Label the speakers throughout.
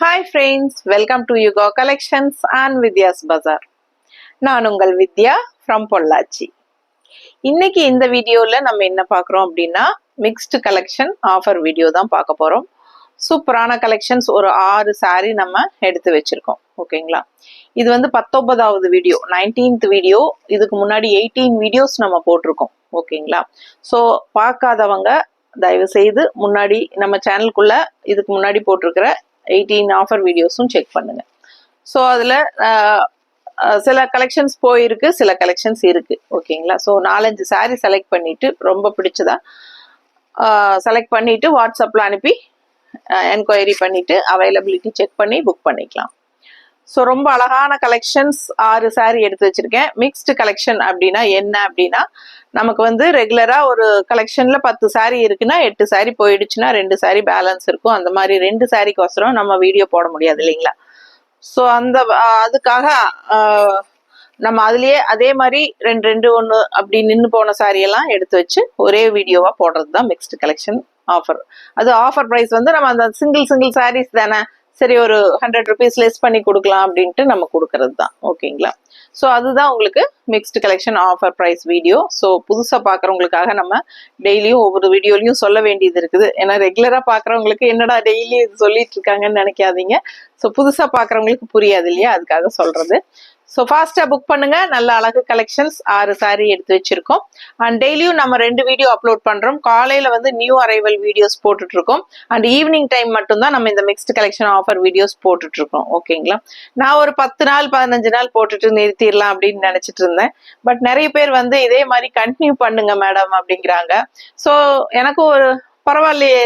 Speaker 1: Hi friends, welcome to Yuga Collections and Vidya's Bazaar. நான் உங்கள் வித்யா from Pollachi. இன்னைக்கு இந்த வீடியோல நம்ம என்ன பார்க்குறோம் அப்படின்னா மிக்ஸ்டு கலெக்ஷன் ஆஃபர் வீடியோ தான் பார்க்க போகிறோம். சூப்பரான கலெக்ஷன்ஸ் ஒரு 6 saree நம்ம எடுத்து வச்சிருக்கோம். ஓகேங்களா? இது வந்து 19வது வீடியோ, 19th வீடியோ. இதுக்கு முன்னாடி 18 வீடியோஸ் நம்ம போட்டிருக்கோம். ஓகேங்களா? ஸோ பார்க்காதவங்க தயவு செய்து முன்னாடி நம்ம சேனலுக்குள்ள இதுக்கு முன்னாடி போட்டிருக்கிற 18 ஆஃபர் வீடியோஸும் செக் பண்ணுங்க. ஸோ அதில் சில கலெக்ஷன்ஸ் போயிருக்கு, சில கலெக்ஷன்ஸ் இருக்கு. ஓகேங்களா? ஸோ 4-5 saree செலக்ட் பண்ணிட்டு ரொம்ப பிடிச்சதா செலக்ட் பண்ணிட்டு வாட்ஸ்அப்பில் அனுப்பி என்கொயரி பண்ணிட்டு அவைலபிலிட்டி செக் பண்ணி புக் பண்ணிக்கலாம். ஸோ ரொம்ப அழகான கலெக்ஷன்ஸ் 6 saree எடுத்து வச்சிருக்கேன். மிக்ஸ்டு கலெக்ஷன் அப்படின்னா என்ன அப்படின்னா, நமக்கு வந்து ரெகுலரா ஒரு கலெக்ஷன்ல 10 saree இருக்குன்னா 8 saree போயிடுச்சுன்னா 2 saree பேலன்ஸ் இருக்கும். அந்த மாதிரி 2 சாரிக்கோசரம் நம்ம வீடியோ போட முடியாது இல்லைங்களா? ஸோ அதுக்காக நம்ம அதுலயே அதே மாதிரி 2-1 அப்படி நின்று போன saree எல்லாம் எடுத்து வச்சு ஒரே வீடியோவா போடுறது தான் மிக்ஸ்டு கலெக்ஷன் ஆஃபர். அது ஆஃபர் ப்ரைஸ் வந்து நம்ம அந்த சிங்கிள் சாரீஸ் தானே, சரி ஒரு 100 rupees லெஸ் பண்ணி கொடுக்கலாம் அப்படின்ட்டு நம்ம கொடுக்கறது தான். ஓகேங்களா? ஸோ அதுதான் உங்களுக்கு mixed collection offer price video. So புதுசாக பார்க்குறவங்களுக்காக நம்ம டெய்லியும் ஒவ்வொரு வீடியோலையும் சொல்ல வேண்டியது இருக்குது. ஏன்னா ரெகுலராக பார்க்குறவங்களுக்கு என்னடா டெய்லி இது சொல்லிட்டு இருக்காங்கன்னு நினைக்காதீங்க. ஸோ புதுசாக பார்க்குறவங்களுக்கு புரியாது இல்லையா, அதுக்காக சொல்றது. ஸோ ஃபாஸ்ட்டாக புக் பண்ணுங்க. நல்ல அழகு கலெக்ஷன்ஸ் 6 saree எடுத்து வச்சிருக்கோம். அண்ட் டெய்லியும் நம்ம 2 வீடியோ அப்லோட் பண்றோம். காலையில வந்து நியூ அரைவல் வீடியோஸ் போட்டுட்டு இருக்கோம். அண்ட் ஈவினிங் டைம் மட்டும்தான் நம்ம இந்த மிக்ஸ்டு கலெக்ஷன் ஆஃபர் வீடியோஸ் போட்டுட்டு இருக்கோம். ஓகேங்களா? நான் ஒரு 10 நாள் 15 நாள் போட்டுட்டு நிறுத்திடலாம் அப்படின்னு நினைச்சிட்டு இருந்தேன். பட் நிறைய பேர் வந்து இதே மாதிரி கண்டினியூ பண்ணுங்க மேடம் அப்படிங்கிறாங்க. ஸோ எனக்கும் ஒரு பரவாயில்லையே,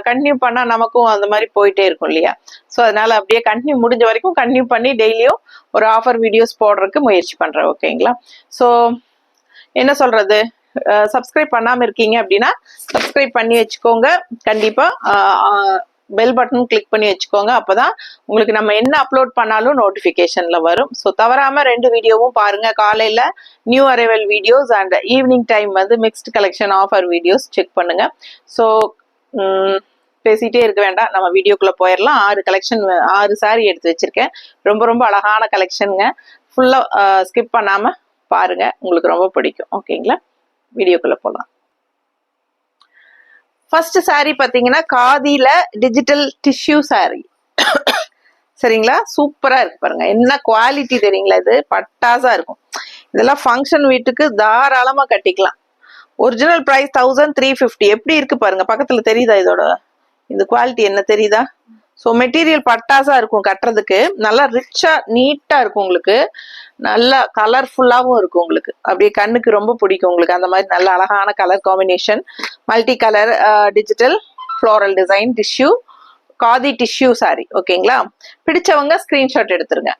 Speaker 1: கண்டினியூ பண்ணா நமக்கும் அந்த மாதிரி போயிட்டே இருக்கும் இல்லையா? ஸோ அதனால அப்படியே கண்டினியூ முடிஞ்ச வரைக்கும் கண்டினியூ பண்ணி டெய்லியும் ஒரு ஆஃபர் வீடியோஸ் போடுறதுக்கு முயற்சி பண்றேன். ஓகேங்களா? ஸோ என்ன சொல்றது, சப்ஸ்கிரைப் பண்ணாம இருக்கீங்க அப்படின்னா சப்ஸ்கிரைப் பண்ணி வச்சுக்கோங்க. கண்டிப்பா பெல் பட்டன் கிளிக் பண்ணி வச்சுக்கோங்க. அப்பதான் உங்களுக்கு நம்ம என்ன அப்லோட் பண்ணாலும் நோட்டிபிகேஷன்ல வரும். ஸோ தவறாம 2 வீடியோவும் பாருங்க. காலையில new arrival videos and evening time வந்து mixed collection offer videos check பண்ணுங்க. ஸோ பேசிட்டே இருக்க வேண்டாம், நம்ம வீடியோக்குள்ள போயிடலாம். 6 saree எடுத்து வச்சிருக்கேன். ரொம்ப ரொம்ப அழகான கலெக்ஷனுங்க. ஃபுல்லா ஸ்கிப் பண்ணாம பாருங்க, உங்களுக்கு ரொம்ப பிடிக்கும். ஓகேங்களா? வீடியோக்குள்ள போகலாம். ஃபர்ஸ்ட் saree பாத்தீங்கன்னா காதியில டிஜிட்டல் டிஷ்யூ saree. சரிங்களா? சூப்பரா இருக்கு பாருங்க. என்ன குவாலிட்டி தெரியுங்களா? இது பட்டாசா இருக்கும். இதெல்லாம் ஃபங்க்ஷன் வீட்டுக்கு தாராளமா கட்டிக்கலாம். Original price 1350. எப்படி இருக்கு பாருங்க, பக்கத்துல தெரியுதா? இதோட இந்த குவாலிட்டி என்ன தெரியுதா? ஸோ மெட்டீரியல் பட்டாசா இருக்கும், கட்டுறதுக்கு நல்லா ரிச்சா நீட்டா இருக்கும். உங்களுக்கு நல்லா கலர்ஃபுல்லாகவும் இருக்கும். உங்களுக்கு அப்படியே கண்ணுக்கு ரொம்ப பிடிக்கும். உங்களுக்கு அந்த மாதிரி நல்ல அழகான colour combination, multi colour digital floral design tissue khadi tissue saree. ஓகேங்களா? பிடிச்சவங்க ஸ்கிரீன்ஷாட் எடுத்துருங்க.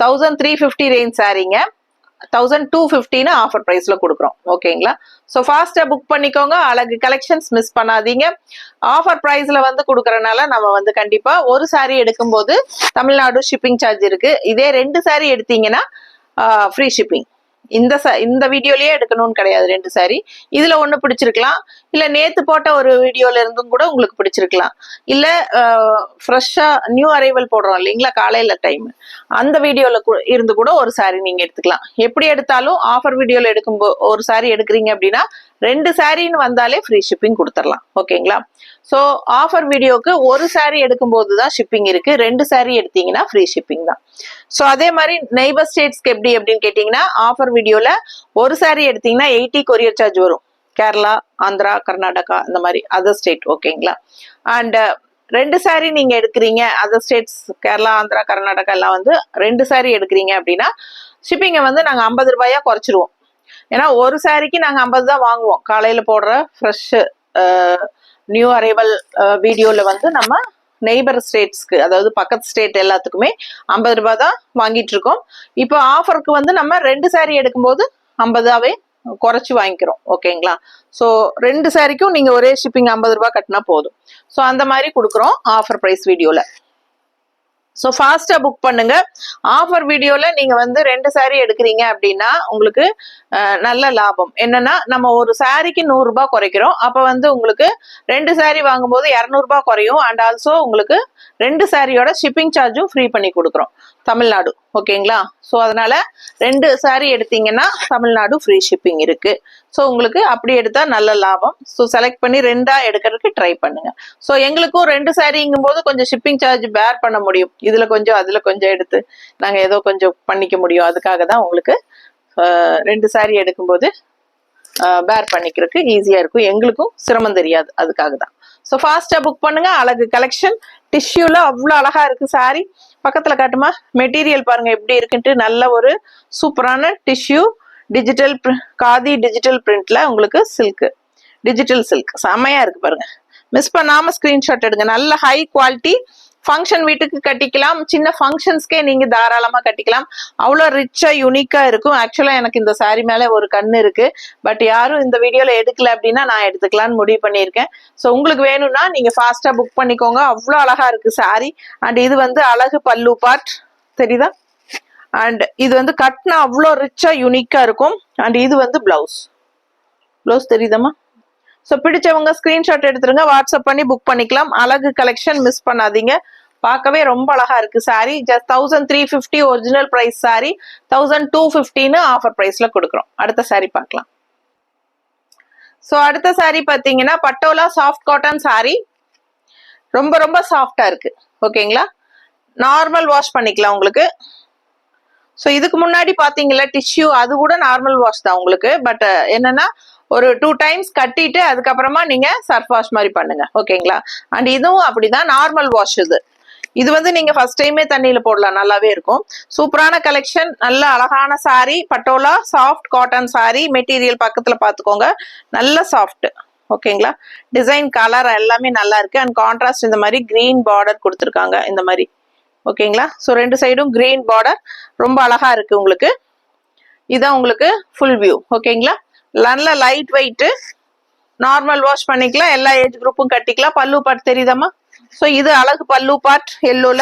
Speaker 1: 1350 ரேஞ்ச் சாரீங்க. 1250 ஆஃபர் பிரைஸ்ல கொடுக்குறோம். ஓகேங்களா? ஸோ ஃபாஸ்டா புக் பண்ணிக்கோங்க. அழகு கலெக்ஷன்ஸ் மிஸ் பண்ணாதீங்க. ஆஃபர் பிரைஸ்ல வந்து கொடுக்கறனால நம்ம வந்து கண்டிப்பா ஒரு saree எடுக்கும்போது தமிழ்நாடு ஷிப்பிங் சார்ஜ் இருக்கு. இதே 2 saree எடுத்தீங்கன்னா ஃப்ரீ ஷிப்பிங். இந்த வீடியோலயே எடுக்கணும்னு கிடையாது. 2 saree இதுல ஒண்ணு பிடிச்சிருக்கலாம், இல்ல நேத்து போட்ட ஒரு வீடியோல இருந்தும் கூட உங்களுக்கு பிடிச்சிருக்கலாம், இல்ல ஃப்ரெஷ்ஷா நியூ அரைவல் போடுறோம் இல்லைங்களா காலையில டைம், அந்த வீடியோல இருந்து கூட ஒரு saree நீங்க எடுத்துக்கலாம். எப்படி எடுத்தாலும் ஆஃபர் வீடியோல எடுக்கும்போது ஒரு saree எடுக்கிறீங்க அப்படின்னா 2 சாரின்னு வந்தாலே ஃப்ரீ ஷிப்பிங் கொடுத்துடலாம். ஓகேங்களா? ஸோ ஆஃபர் வீடியோக்கு ஒரு saree எடுக்கும்போது தான் ஷிப்பிங் இருக்கு. 2 saree எடுத்தீங்கன்னா ஃப்ரீ ஷிப்பிங் தான். ஸோ அதே மாதிரி நெய்பர் ஸ்டேட்ஸ்க்கு எப்படி அப்படின்னு கேட்டீங்கன்னா, ஆஃபர் வீடியோல ஒரு saree எடுத்தீங்கன்னா 80 கொரியர் சார்ஜ் வரும். கேரளா, ஆந்திரா, கர்நாடகா இந்த மாதிரி அதர் ஸ்டேட். ஓகேங்களா? அண்ட் 2 saree நீங்க எடுக்கிறீங்க, அதர் ஸ்டேட்ஸ் கேரளா, ஆந்திரா, கர்நாடகா எல்லாம் வந்து 2 saree எடுக்கிறீங்க அப்படின்னா ஷிப்பிங்கை வந்து நாங்க 50 ரூபாயா குறைச்சிருவோம். ஏன்னா ஒரு சாரிக்கு நாங்க 50 தான் வாங்குவோம். காலையில போடுற ஃப்ரெஷ் நியூ அரைவல் வீடியோல வந்து நம்ம நெய்பர் ஸ்டேட்ஸ்க்கு, அதாவது பக்கத்து ஸ்டேட் எல்லாத்துக்குமே 50 ரூபாய் தான் வாங்கிட்டு இருக்கோம். இப்போ ஆஃபருக்கு வந்து நம்ம 2 saree எடுக்கும்போது 50ஆவே குறைச்சு வாங்கிக்கிறோம். ஓகேங்களா? ஸோ 2 சாரிக்கும் நீங்க ஒரே ஷிப்பிங் 50 ரூபாய் கட்டினா போதும். ஸோ அந்த மாதிரி கொடுக்குறோம் ஆஃபர் பிரைஸ் வீடியோல. ஸோ ஃபாஸ்டா புக் பண்ணுங்க. ஆஃபர் வீடியோல நீங்க வந்து 2 saree எடுக்கிறீங்க அப்படின்னா உங்களுக்கு நல்ல லாபம். என்னன்னா நம்ம ஒரு சாரிக்கு 100 ரூபாய் குறைக்கிறோம். அப்ப வந்து உங்களுக்கு 2 saree வாங்கும்போது 200 ரூபாய் குறையும். அண்ட் ஆல்சோ உங்களுக்கு 2 சாரியோட ஷிப்பிங் சார்ஜும் ஃப்ரீ பண்ணி கொடுக்குறோம் தமிழ்நாடு. ஓகேங்களா? ஸோ அதனால 2 saree எடுத்தீங்கன்னா தமிழ்நாடு ஃப்ரீ ஷிப்பிங் இருக்கு. ஸோ உங்களுக்கு அப்படி எடுத்தா நல்ல லாபம். ஸோ செலக்ட் பண்ணி 2ஆ எடுக்கிறதுக்கு ட்ரை பண்ணுங்க. ஸோ எங்களுக்கும் 2 சாரிங்கும் போது கொஞ்சம் ஷிப்பிங் சார்ஜ் பேர் பண்ண முடியும். இதுல கொஞ்சம் அதுல கொஞ்சம் எடுத்து நாங்க ஏதோ கொஞ்சம் பண்ணிக்க முடியும். அதுக்காக தான் உங்களுக்கு 2 saree எடுக்கும்போது பேர் பண்ணிக்கிறதுக்கு ஈஸியா இருக்கும். எங்களுக்கும் சிரமம் தெரியாது. அதுக்காக தான். ஸோ ஃபாஸ்டா புக் பண்ணுங்க. அழகு கலெக்ஷன் டிஷ்யூல அவ்வளோ அழகா இருக்கு சாரி. பக்கத்துல காட்டுமா? மெட்டீரியல் பாருங்க எப்படி இருக்குன்ட்டு. நல்ல ஒரு சூப்பரான டிஷ்யூ டிஜிட்டல் காதி டிஜிட்டல் பிரிண்ட்ல உங்களுக்கு சில்க் டிஜிட்டல் சில்க் செமையா இருக்கு பாருங்க. மிஸ் பண்ணாம ஸ்கிரீன்ஷாட் எடுங்க. நல்ல ஹை குவாலிட்டி. ஃபங்க்ஷன் வீட்டுக்கு கட்டிக்கலாம். சின்ன ஃபங்க்ஷன்ஸ்க்கே நீங்க தாராளமா கட்டிக்கலாம். அவ்வளோ ரிச்சா யூனிக்கா இருக்கும். ஆக்சுவலா எனக்கு இந்த சாரி மேல ஒரு கண்ணு இருக்கு. பட் யாரும் இந்த வீடியோல எடுக்கல அப்படின்னா நான் எடுத்துக்கலாம்னு முடிவு பண்ணியிருக்கேன். ஸோ உங்களுக்கு வேணும்னா நீங்க ஃபாஸ்டா புக் பண்ணிக்கோங்க. அவ்வளோ அழகா இருக்கு சாரி. அண்ட் இது வந்து அழகு பல்லு பார்ட் தெரியுதா? அண்ட் இது வந்து கட்னா அவ்வளோ ரிச்சா யூனிக்கா இருக்கும். அண்ட் இது வந்து பிளவுஸ் தெரியுதாமா? ஸோ பிடிச்சவங்க ஸ்கிரீன்ஷாட் எடுத்துருங்க. வாட்ஸ்அப் பண்ணி புக் பண்ணிக்கலாம். அழகு கலெக்ஷன் மிஸ் பண்ணாதீங்க. பார்க்கவே ரொம்ப அழகா இருக்கு sari. Just 1350 original price sari 1250 offer பிரைஸ்ல கொடுக்குறோம். அடுத்த சாரி பார்க்கலாம். ஸோ அடுத்த சாரி பார்த்தீங்கன்னா பட்டோலா சாஃப்ட் காட்டன் சாரி. ரொம்ப ரொம்ப சாஃப்டா இருக்கு. ஓகேங்களா? நார்மல் வாஷ் பண்ணிக்கலாம் உங்களுக்கு. ஸோ இதுக்கு முன்னாடி பாத்தீங்களா டிஷ்யூ, அது கூட நார்மல் வாஷ் தான் உங்களுக்கு. பட் என்னன்னா ஒரு 2 times கட்டிட்டு அதுக்கப்புறமா நீங்க சர்ஃப் வாஷ் மாதிரி பண்ணுங்க. ஓகேங்களா? அண்ட் இதுவும் அப்படிதான் நார்மல் வாஷ். இது வந்து நீங்க ஃபர்ஸ்ட் டைமே தண்ணியில போடலாம். நல்லாவே இருக்கும். சூப்பரான கலெக்ஷன். நல்ல அழகான sorry. Patola soft cotton sorry. Material பக்கத்துல பாத்துக்கோங்க. நல்ல சாஃப்ட். ஓகேங்களா? டிசைன் கலர் எல்லாமே நல்லா இருக்கு. அண்ட் கான்ட்ராஸ்ட் இந்த மாதிரி கிரீன் பார்டர் கொடுத்துருக்காங்க இந்த மாதிரி. ஓகேங்களா? ஸோ 2 சைடும் கிரீன் பார்டர் ரொம்ப அழகா இருக்கு உங்களுக்கு. இதான் உங்களுக்கு ஃபுல் வியூ. ஓகேங்களா? நல்ல லைட் வெயிட். நார்மல் வாஷ் பண்ணிக்கலாம். எல்லா ஏஜ் குரூப்பும் கட்டிக்கலாம். பல்லு பார்ட் தெரியுதாமா? ஸோ இது அழகு பல்லு பார்ட் எல்லோல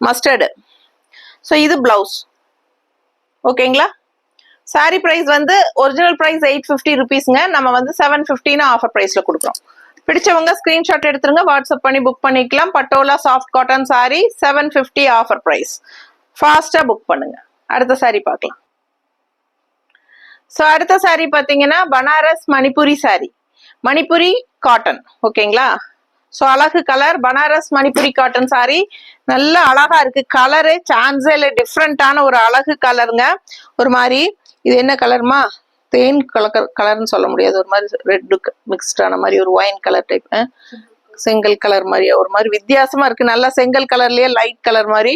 Speaker 1: மஸ்டர்டு. ஸோ இது பிளவுஸ். ஓகேங்களா? சாரி பிரைஸ் வந்து ஒரிஜினல் பிரைஸ் 850 ருபீஸ்ங்க. நம்ம வந்து 750 ஆஃபர் பிரைஸ்ல கொடுக்குறோம். பிடிச்சவங்க ஸ்கிரீன்ஷாட் எடுத்துருங்க. வாட்ஸ்அப் பண்ணி புக் பண்ணிக்கலாம். Patola soft cotton sari 750 offer price. ஃபாஸ்டா புக் பண்ணுங்க. அடுத்த சாரி பார்க்கலாம். ஸோ அடுத்த சாரி பார்த்தீங்கன்னா பனாரஸ் மணிப்புரி சாரி. மணிப்புரி காட்டன். ஓகேங்களா? ஸோ அழகு கலர். பனாரஸ் மணிப்புரி காட்டன் சாரி நல்ல அழகா இருக்கு. கலரு சான்ஸே இல்லை. டிஃப்ரெண்டான ஒரு அழகு கலருங்க. ஒரு மாதிரி இது என்ன கலர்மா? தேன் கலர்னு சொல்ல முடியாது. ஒரு மாதிரி ரெட் மிக்ஸ்டான மாதிரி ஒரு ஒயின் கலர் டைப். செங்கல் கலர் மாதிரி ஒரு மாதிரி வித்தியாசமா இருக்கு. நல்லா செங்கல் கலர்லயே லைட் கலர் மாதிரி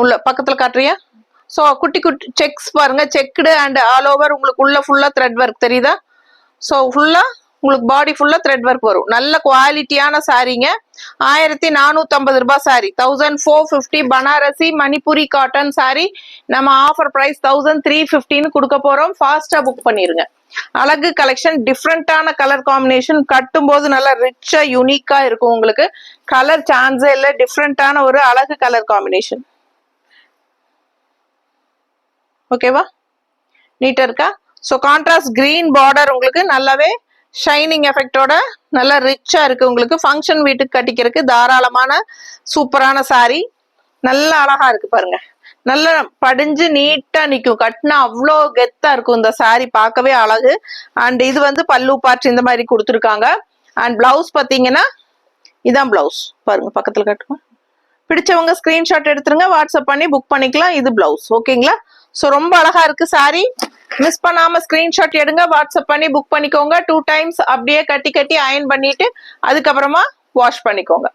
Speaker 1: உள்ள பக்கத்துல காட்டுறியா? ஸோ குட்டி குட்டி செக்ஸ் பாருங்க. செக்குடு அண்ட் ஆல் ஓவர் உங்களுக்கு உள்ள ஃபுல்லா த்ரெட் ஒர்க் தெரியுதா? ஸோ ஃபுல்லா உங்களுக்கு பாடி ஃபுல்லா த்ரெட் ஒர்க் வரும். நல்ல குவாலிட்டியான சாரீங்க. 1450 ரூபாய் sorry. 1450 Banarasi Manipuri cotton sorry. நம்ம ஆஃபர் பிரைஸ் 1350 கொடுக்க போறோம். ஃபாஸ்டா புக் பண்ணிருங்க. அழகு கலெக்ஷன். டிஃப்ரெண்டான கலர் காம்பினேஷன். கட்டும் போது நல்லா ரிச்சா யூனிக்கா இருக்கும் உங்களுக்கு. கலர் சான்ஸே இல்லை. டிஃப்ரெண்டான ஒரு அழகு கலர் காம்பினேஷன். ஓகேவா? நீட்டா இருக்கா? ஸோ கான்ட்ராஸ்ட் கிரீன் பார்டர் உங்களுக்கு நல்லாவே ஷைனிங் எஃபெக்டோட நல்லா ரிச்சா இருக்கு உங்களுக்கு. ஃபங்க்ஷன் வீட்டுக்கு கட்டிக்கிறதுக்கு தாராளமான சூப்பரான சாரி. நல்ல அழகா இருக்கு பாருங்க. நல்ல படிஞ்சு நீட்டா நிக்கும். கட்டினா அவ்வளோ கெத்தா இருக்கும் இந்த சாரி. பார்க்கவே அழகு. அண்ட் இது வந்து பல்லு பார்ட் இந்த மாதிரி கொடுத்துருக்காங்க. அண்ட் பிளவுஸ் பார்த்தீங்கன்னா இதான் பிளவுஸ். பாருங்க பக்கத்துல கட்டுமா? பிடிச்சவங்க ஸ்கிரீன்ஷாட் எடுத்துருங்க. வாட்ஸ்அப் பண்ணி புக் பண்ணிக்கலாம். இது பிளவுஸ். ஓகேங்களா? ஸோ ரொம்ப அழகா இருக்கு சாரி. மிஸ் பண்ணாம ஸ்கிரீன்ஷாட் எடுங்க. வாட்ஸ்அப் பண்ணி புக் பண்ணிக்கோங்க. 2 times அப்படியே கட்டி அயன் பண்ணிட்டு அதுக்கப்புறமா வாஷ் பண்ணிக்கோங்க.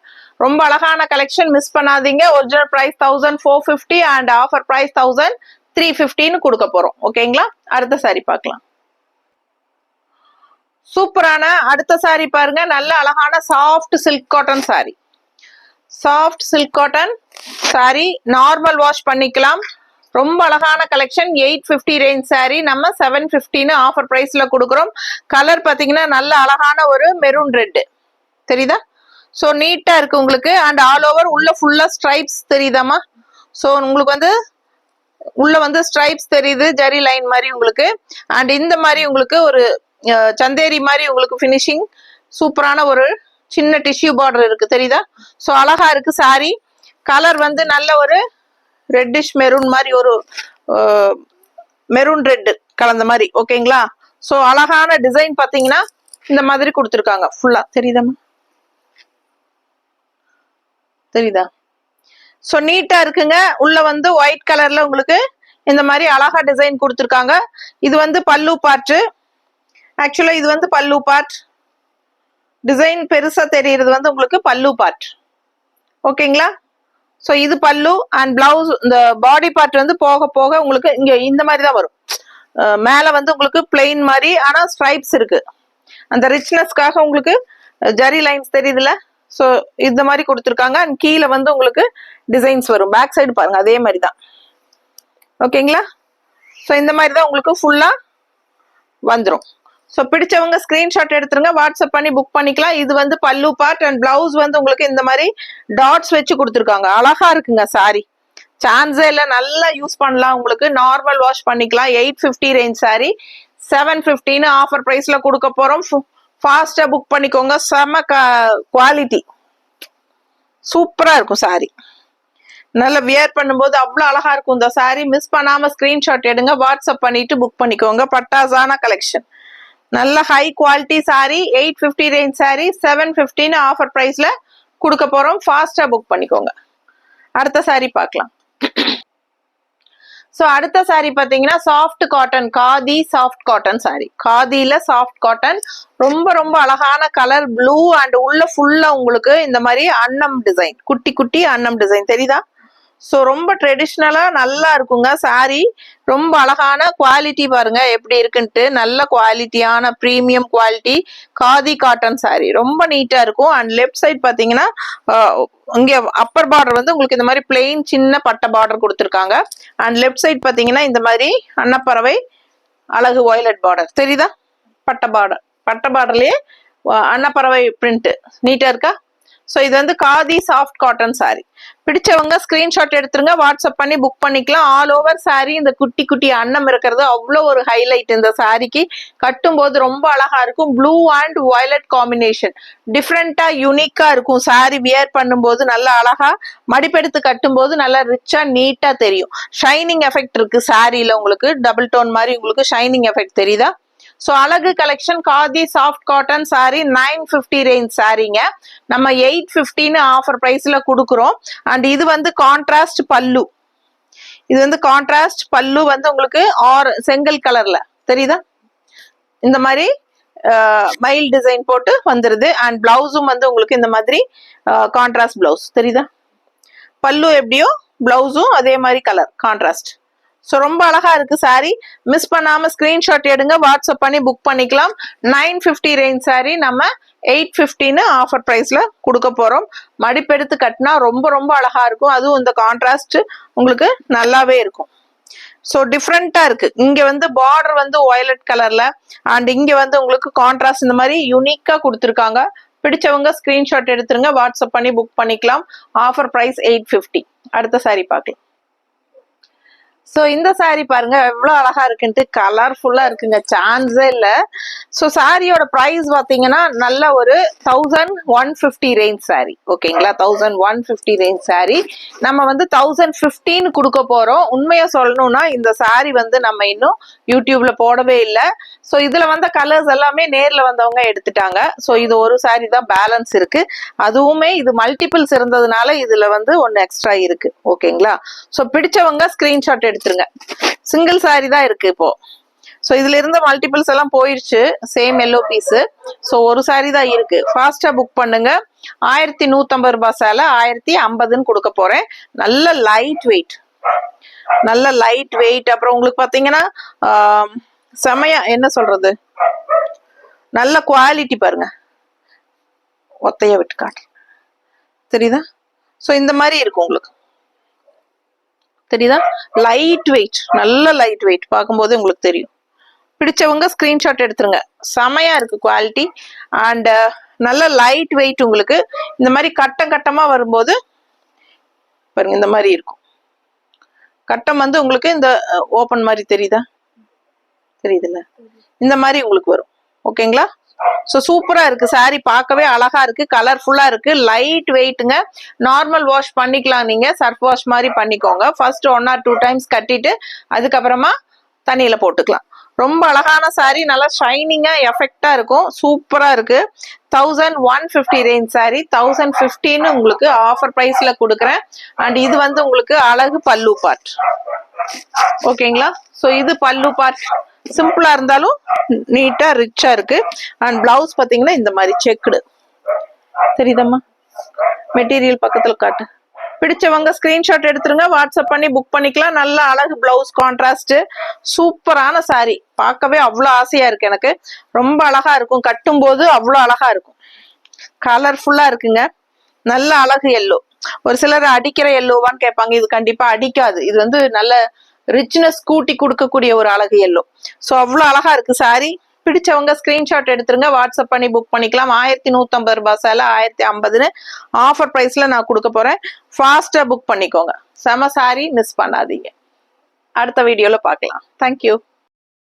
Speaker 1: ரொம்ப அழகான கலெக்ஷன். மிஸ் பண்ணாதீங்க. Original price 1450 and offer price 1350 கொடுக்க போறோம். ஓகேங்களா? அடுத்த சாரி பார்க்கலாம். சூப்பரான அடுத்த சாரி பாருங்க. நல்ல அழகான soft silk cotton sorry. Soft silk cotton sorry. Normal wash பண்ணிக்கலாம். ரொம்ப அழகான கலெக்ஷன். 850 ரேஞ்ச் சாரி நம்ம 750 ஆஃபர் பிரைஸ்ல கொடுக்குறோம். கலர் பாத்தீங்கன்னா நல்ல அழகான ஒரு மெரூன் ரெட் தெரியுதா? ஸோ நீட்டா இருக்கு உங்களுக்கு. அண்ட் ஆல் ஓவர் உள்ள ஃபுல்லா ஸ்ட்ரைப்ஸ் தெரியுதாமா? ஸோ உங்களுக்கு வந்து உள்ள வந்து ஸ்ட்ரைப்ஸ் தெரியுது, ஜரி லைன் மாதிரி உங்களுக்கு. அண்ட் இந்த மாதிரி உங்களுக்கு ஒரு சந்தேரி மாதிரி உங்களுக்கு ஃபினிஷிங் சூப்பரான ஒரு சின்ன டிஷ்யூ பார்டர் இருக்கு, தெரியுதா? ஸோ அழகா இருக்கு சாரி. கலர் வந்து நல்ல ஒரு ரெட்டிஷ் மெரூன் மாதிரி, ஒரு மெரூன் ரெட் கலந்த மாதிரி, ஓகேங்களா? ஸோ அழகான டிசைன் பார்த்தீங்கன்னா இந்த மாதிரி கொடுத்துருக்காங்க ஃபுல்லா, தெரியுதாம்மா? தெரியுதா? ஸோ நீட்டா இருக்குங்க. உள்ள வந்து ஒயிட் கலர்ல உங்களுக்கு இந்த மாதிரி அழகா டிசைன் கொடுத்துருக்காங்க. இது வந்து பல்லு பார்ட். ஆக்சுவலா இது வந்து பல்லு பார்ட். டிசைன் பெருசா தெரியுறது வந்து உங்களுக்கு பல்லு பார்ட், ஓகேங்களா? ஸோ இது பல்லு. அண்ட் பிளவுஸ் இந்த பாடி பார்ட் வந்து போக போக உங்களுக்கு இங்க இந்த மாதிரி தான் வரும். மேல வந்து உங்களுக்கு பிளெயின் மாதிரி, ஆனா ஸ்ட்ரைப்ஸ் இருக்கு. அந்த ரிச்னஸ்க்காக உங்களுக்கு ஜரி லைன்ஸ் தெரியுதுல? ஸோ இந்த மாதிரி கொடுத்துருக்காங்க. அண்ட் கீழே வந்து உங்களுக்கு டிசைன்ஸ் வரும். பேக் சைடு பாருங்க, அதே மாதிரி தான், ஓகேங்களா? ஸோ இந்த மாதிரி தான் உங்களுக்கு ஃபுல்லா வந்துடும். ஸோ பிடிச்சவங்க ஸ்கிரீன்ஷாட் எடுத்துருங்க, வாட்ஸ்அப் பண்ணி புக் பண்ணிக்கலாம். இது வந்து பல்லு பார்ட். அண்ட் பிளவுஸ் வந்து உங்களுக்கு இந்த மாதிரி டாட்ஸ் வச்சு கொடுத்துருக்காங்க. அழகா இருக்குங்க சாரி, சான்ஸே இல்லை. நல்லா யூஸ் பண்ணலாம். உங்களுக்கு நார்மல் வாஷ் பண்ணிக்கலாம். 850 ரேஞ்ச் சாரி 750 ஆஃபர் பிரைஸ்ல கொடுக்க போறோம். ஃபாஸ்டா புக் பண்ணிக்கோங்க. செம குவாலிட்டி, சூப்பரா இருக்கும் சாரி. நல்லா வியர் பண்ணும்போது அவ்வளவு அழகா இருக்கும் இந்த சாரி. மிஸ் பண்ணாம ஸ்கிரீன்ஷாட் எடுங்க, வாட்ஸ்அப் பண்ணிட்டு புக் பண்ணிக்கோங்க. பட்டாசான கலெக்ஷன், நல்ல high quality sorry. 850 range sorry 750 offer பிரைஸ்ல கொடுக்க போறோம். ஃபாஸ்டா புக் பண்ணிக்கோங்க. அடுத்த சாரி பார்க்கலாம். ஸோ அடுத்த சாரி பார்த்தீங்கன்னா soft cotton, khadi soft cotton sari. காதியில சாஃப்ட் காட்டன், ரொம்ப ரொம்ப அழகான கலர் ப்ளூ. அண்ட் உள்ள ஃபுல்லா உங்களுக்கு இந்த மாதிரி அன்னம் டிசைன், குட்டி குட்டி அன்னம் டிசைன் தெரியுதா? ஸோ ரொம்ப ட்ரெடிஷ்னலா நல்லா இருக்குங்க சாரி. ரொம்ப அழகான குவாலிட்டி பாருங்க எப்படி இருக்குன்ட்டு. நல்ல குவாலிட்டியான premium quality khadi cotton sorry, ரொம்ப நீட்டா இருக்கும். அண்ட் லெஃப்ட் சைட் பாத்தீங்கன்னா இங்க அப்பர் பார்டர் வந்து உங்களுக்கு இந்த மாதிரி பிளெயின் சின்ன பட்டை பார்டர் கொடுத்துருக்காங்க. அண்ட் லெஃப்ட் சைட் பாத்தீங்கன்னா இந்த மாதிரி அன்னப்பறவை அழகு வயலட் பார்டர் தெரியுதா? பட்டை பார்டர்லயே அன்னப்பறவை பிரிண்ட் நீட்டா இருக்கா? ஸோ இது வந்து காதி சாஃப்ட் காட்டன் சாரி. பிடிச்சவங்க ஸ்கிரீன்ஷாட் எடுத்துருங்க, வாட்ஸ்அப் பண்ணி புக் பண்ணிக்கலாம். ஆல் ஓவர் சாரி இந்த குட்டி குட்டி அன்னம் இருக்கிறது அவ்வளோ ஒரு ஹைலைட். இந்த சாரிக்கு கட்டும் போது ரொம்ப அழகா இருக்கும். ப்ளூ அண்ட் வயலட் காம்பினேஷன், டிஃப்ரெண்டா யூனிக்கா இருக்கும். சாரி வியர் பண்ணும்போது நல்லா அழகா மடிப்பெடுத்து கட்டும் போது நல்லா ரிச்சா நீட்டா தெரியும். ஷைனிங் எஃபெக்ட் இருக்கு சாரியில, உங்களுக்கு டபுள் டோன் மாதிரி உங்களுக்கு ஷைனிங் எஃபெக்ட் தெரியுதா? ஸோ அழகு collection khadi soft cotton sorry 950 range சாரிங்க. நம்ம 850 ஆஃபர் பிரைஸ்ல கொடுக்குறோம். அண்ட் இது வந்து கான்ட்ராஸ்ட் பல்லு. இது வந்து கான்ட்ராஸ்ட் பல்லு வந்து உங்களுக்கு செங்கல் கலர்ல தெரியுதா? இந்த மாதிரி மைல் டிசைன் போட்டு வந்துருது. அண்ட் பிளவுஸும் வந்து உங்களுக்கு இந்த மாதிரி கான்ட்ராஸ்ட் பிளவுஸ் தெரியுதா? பல்லு எப்படியோ பிளவுஸும் அதே மாதிரி கலர் கான்ட்ராஸ்ட். ஸோ ரொம்ப அழகா இருக்கு சாரி. மிஸ் பண்ணாம ஸ்கிரீன்ஷாட் எடுங்க, வாட்ஸ்அப் பண்ணி புக் பண்ணிக்கலாம். 950 ரேஞ்ச் சாரி நம்ம 850 ஆஃபர் பிரைஸ்ல கொடுக்க போறோம். மடிப்பெடுத்து கட்டினா ரொம்ப ரொம்ப அழகா இருக்கும். அதுவும் இந்த கான்ட்ராஸ்ட் உங்களுக்கு நல்லாவே இருக்கும். ஸோ டிஃப்ரெண்டா இருக்கு. இங்க வந்து பார்டர் வந்து வயலட் கலர்ல, அண்ட் இங்க வந்து உங்களுக்கு கான்ட்ராஸ்ட் இந்த மாதிரி யூனிக்கா கொடுத்துருக்காங்க. பிடிச்சவங்க ஸ்கிரீன்ஷாட் எடுத்துருங்க, வாட்ஸ்அப் பண்ணி புக் பண்ணிக்கலாம். Offer price 850. அடுத்த சாரி பார்க்கலாம். ஸோ இந்த சாரி பாருங்க எவ்வளோ அழகா இருக்குன்ட்டு, கலர்ஃபுல்லா இருக்குங்க, சான்ஸே இல்லை. ஸோ சாரியோட ப்ரைஸ் பார்த்தீங்கன்னா நல்ல ஒரு 1150 ரேஞ்ச் சாரி, ஓகேங்களா? 1150 ரேஞ்ச் சாரி நம்ம வந்து 1015 கொடுக்க போறோம். உண்மையா சொல்லணும்னா இந்த சாரி வந்து நம்ம இன்னும் யூடியூப்ல போடவே இல்லை. ஸோ இதுல வந்த கலர்ஸ் எல்லாமே நேர்ல வந்தவங்க எடுத்துட்டாங்க. ஸோ இது ஒரு சாரி தான் பேலன்ஸ் இருக்கு. அதுவுமே இது மல்டிபிள்ஸ் இருந்ததுனால இதுல வந்து ஒன்னு எக்ஸ்ட்ரா இருக்கு, ஓகேங்களா? ஸோ பிடிச்சவங்க ஸ்கிரீன்ஷாட் எடுத்துருங்க. சிங்கிள் சாரி தான் இருக்கு இப்போ. ஸோ இதுல இருந்த மல்டிபிள்ஸ் எல்லாம் போயிடுச்சு, சேம் எல்லோ பீஸ். ஸோ ஒரு சாரி தான் இருக்கு. ஃபாஸ்டா புக் பண்ணுங்க. 1150 ரூபாய் சேலை 1050 கொடுக்க போறேன். நல்ல லைட் வெயிட், நல்ல லைட் வெயிட். அப்புறம் உங்களுக்கு பாத்தீங்கன்னா செமையா என்ன சொல்றது, நல்ல குவாலிட்டி பாருங்க. ஒத்தைய விட்டு காட்டு தெரியுதா? ஸோ இந்த மாதிரி இருக்கும் உங்களுக்கு, தெரியுதா? லைட் வெயிட், நல்ல லைட் வெயிட், பார்க்கும்போது உங்களுக்கு தெரியும். பிடிச்சவங்க ஸ்கிரீன்ஷாட் எடுத்துருங்க. செமையா இருக்கு குவாலிட்டி. அண்ட் நல்ல லைட் வெயிட். உங்களுக்கு இந்த மாதிரி கட்டம் கட்டமா வரும்போது பாருங்க இந்த மாதிரி இருக்கும். கட்டம் வந்து உங்களுக்கு இந்த ஓப்பன் மாதிரி தெரியுதா, தெரியுதுல்ல, இந்த மாதிரி உங்களுக்கு வரும். ஓகேங்களா? ஸோ சூப்பரா இருக்கு சாரி, பார்க்கவே அழகா இருக்கு, கலர்ஃபுல்லா இருக்கு, லைட் வெயிட்டுங்க. நார்மல் வாஷ் பண்ணிக்கலாம், நீங்க சர்ஃப் வாஷ் மாதிரி பண்ணிக்கோங்க. ஃபர்ஸ்ட் 1 or 2 டைம்ஸ் கட்டிட்டு அதுக்கப்புறமா தண்ணியில போட்டுக்கலாம். ரொம்ப அழகான சாரி, நல்லா ஷைனிங்கா எஃபெக்டா இருக்கும், சூப்பரா இருக்கு. 1150 ரேஞ்ச் சாரி, 1015 உங்களுக்கு ஆஃபர் பிரைஸ்ல கொடுக்குறேன். அண்ட் இது வந்து உங்களுக்கு அழகு பல்லு பார்ட். ஓகேங்களா? ஸோ இது பல்லு பார்ட், சிம்பிளா இருந்தாலும் நீட்டா ரிச்சா இருக்கு. அண்ட் பிளவுஸ் பாத்தீங்கன்னா இந்த மாதிரி செக்குடு தெரியுதம்மா, மெட்டீரியல் பக்கத்துல காட்டு. பிடிச்சவங்க ஸ்கிரீன்ஷாட் எடுத்துருங்க, வாட்ஸ்அப் பண்ணி புக் பண்ணிக்கலாம். நல்ல அழகு பிளவுஸ், கான்ட்ராஸ்ட், சூப்பரான சாரி, பார்க்கவே அவ்வளோ ஆசையா இருக்கு எனக்கு. ரொம்ப அழகா இருக்கும், கட்டும் போது அவ்வளோ அழகா இருக்கும், கலர்ஃபுல்லா இருக்குங்க. நல்ல அழகு எல்லோ. ஒரு சிலர் அடிக்கிற எல்லோவான்னு கேட்பாங்க, இது கண்டிப்பா அடிக்காது. இது வந்து நல்ல ரிச்னஸ் கூட்டி கொடுக்கக்கூடிய ஒரு அழகு எல்லோ. ஸோ அவ்வளோ அழகா இருக்கு சாரி. பிடிச்சவங்க ஸ்கிரீன்ஷாட் எடுத்துருங்க, வாட்ஸ்அப் பண்ணி புக் பண்ணிக்கலாம். 1150 ரூபாய் சேலை 1050 ஆஃபர் பிரைஸ்ல நான் கொடுக்க போறேன். ஃபாஸ்டா புக் பண்ணிக்கோங்க. செம சாரி, மிஸ் பண்ணாதீங்க. அடுத்த வீடியோல பார்க்கலாம். தேங்க்யூ.